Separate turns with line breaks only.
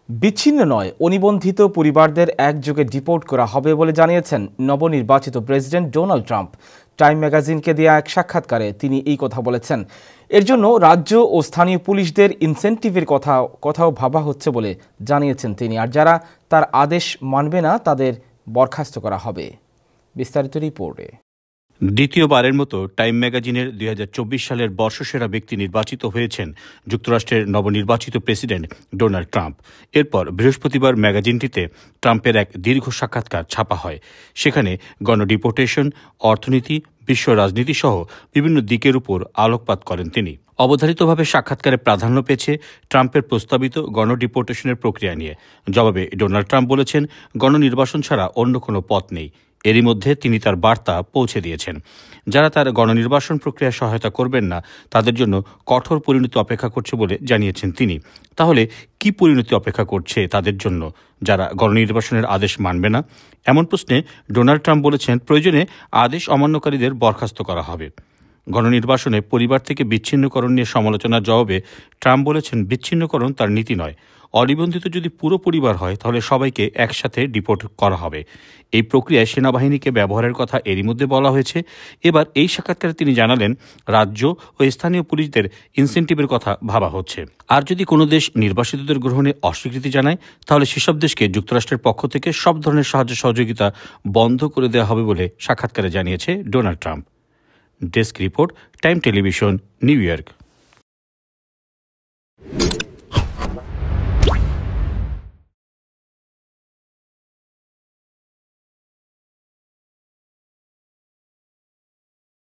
বিচ্ছিন্ন নয়, অনিবন্ধিত পরিবারদের একযোগে ডিপোর্ট করা হবে বলে জানিয়েছেন নবনির্বাচিত প্রেসিডেন্ট ডোনাল্ড ট্রাম্প। টাইম ম্যাগাজিনকে দেয়া এক সাক্ষাৎকারে তিনি এই কথা বলেছেন। এর জন্য রাজ্য ও স্থানীয় পুলিশদের ইনসেন্টিভের কথাও ভাবা হচ্ছে বলে জানিয়েছেন তিনি। আর যারা তার আদেশ মানবে না তাদের বরখাস্ত করা হবে। বিস্তারিত রিপোর্টে।
দ্বিতীয়বারের মতো টাইম ম্যাগাজিনের ২০২৪ সালের বর্ষসেরা ব্যক্তি নির্বাচিত হয়েছেন যুক্তরাষ্ট্রের নবনির্বাচিত প্রেসিডেন্ট ডোনাল্ড ট্রাম্প। এরপর বৃহস্পতিবার ম্যাগাজিনটিতে ট্রাম্পের এক দীর্ঘ সাক্ষাৎকার ছাপা হয়। সেখানে গণডিপোর্টেশন, অর্থনীতি, বিশ্ব রাজনীতি সহ বিভিন্ন দিকের উপর আলোকপাত করেন তিনি। অবধারিতভাবে সাক্ষাৎকারে প্রাধান্য পেয়েছে ট্রাম্পের প্রস্তাবিত গণডিপোর্টেশনের প্রক্রিয়া নিয়ে। জবাবে ডোনাল্ড ট্রাম্প বলেছেন, গণনির্বাসন ছাড়া অন্য কোনো পথ নেই। এরই মধ্যে তিনি তার বার্তা পৌঁছে দিয়েছেন। যারা তার গণনির্বাসন প্রক্রিয়া সহায়তা করবেন না তাদের জন্য কঠোর পরিণতি অপেক্ষা করছে বলে জানিয়েছেন তিনি। তাহলে কি পরিণতি অপেক্ষা করছে তাদের জন্য যারা গণনির্বাসনের আদেশ মানবে না? এমন প্রশ্নে ডোনাল্ড ট্রাম্প বলেছেন, প্রয়োজনে আদেশ অমান্যকারীদের বরখাস্ত করা হবে। গণনির্বাসনে পরিবার থেকে বিচ্ছিন্নকরণ নিয়ে সমালোচনার জবাবে ট্রাম্প বলেছেন, বিচ্ছিন্নকরণ তার নীতি নয়। অনিবন্ধিত যদি পুরো পরিবার হয় তাহলে সবাইকে একসাথে ডিপোর্ট করা হবে। এই প্রক্রিয়ায় সেনাবাহিনীকে ব্যবহারের কথা এরই মধ্যে বলা হয়েছে। এবার এই সাক্ষাৎকারে তিনি জানালেন, রাজ্য ও স্থানীয় পুলিশদের ইনসেন্টিভের কথা ভাবা হচ্ছে। আর যদি কোনো দেশ নির্বাসিতদের গ্রহণে অস্বীকৃতি জানায় তাহলে সেসব দেশকে যুক্তরাষ্ট্রের পক্ষ থেকে সব ধরনের সাহায্য সহযোগিতা বন্ধ করে দেওয়া হবে বলে সাক্ষাৎকারে জানিয়েছে Donald Trump. Desk report, time television, new York.